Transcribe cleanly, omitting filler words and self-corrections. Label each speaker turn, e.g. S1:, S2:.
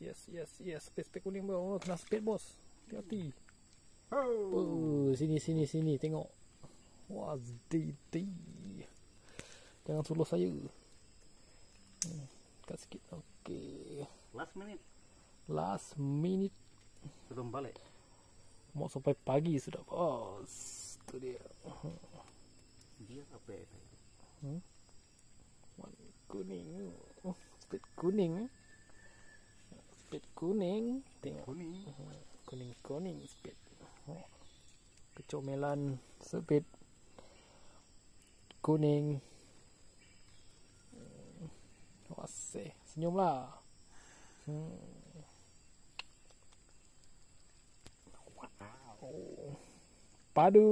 S1: Yes. Spek kuning bro. Kena speed bos. Hati-hati. Sini tengok. Wah, ZD. Jangan suluh saya. Kat sikit. Okey. Last minute.
S2: Sebelum balik.
S1: Mau sampai pagi sudah bos. Tu dia.
S2: Dia apa ya?
S1: Kuning. Speed kuning. Speed kuning. Tengok. Kuning speed. Kecomelan speed kuning. Waseh, senyumlah. Wow. Padu.